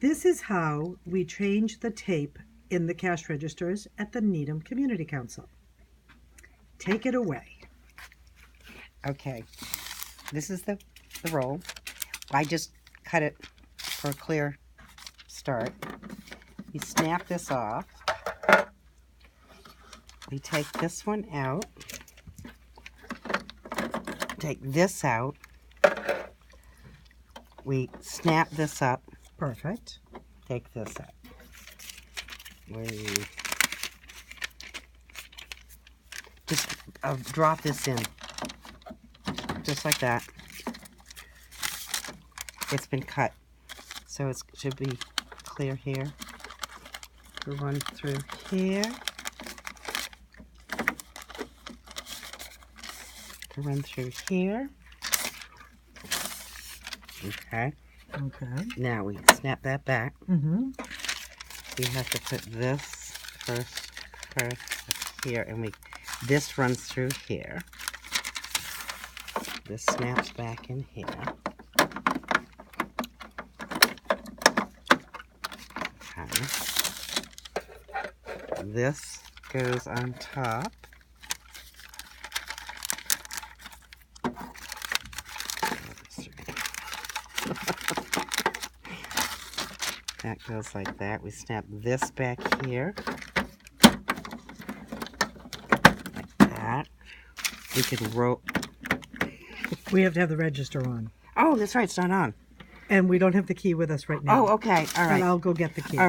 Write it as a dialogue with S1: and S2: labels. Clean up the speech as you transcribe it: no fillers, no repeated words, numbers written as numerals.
S1: This is how we change the tape in the cash registers at the Needham Community Council. Take it away.
S2: Okay, this is the roll. I just cut it for a clear start. You snap this off. We take this one out. Take this out. We snap this up.
S1: Perfect.
S2: Take this out. We just drop this in. Just like that. It's been cut. So it should be clear here. We run through here. To run through here. Okay.
S1: Okay.
S2: Now we snap that back.
S1: Mm-hmm.
S2: We have to put this first here, and this runs through here. This snaps back in here. Okay. This goes on top. That goes like that. We snap this back here. Like that. We can roll.
S1: We have to have the register on.
S2: Oh, that's right. It's not on.
S1: And we don't have the key with us right now.
S2: Oh, okay. All right.
S1: But I'll go get the key.
S2: All right.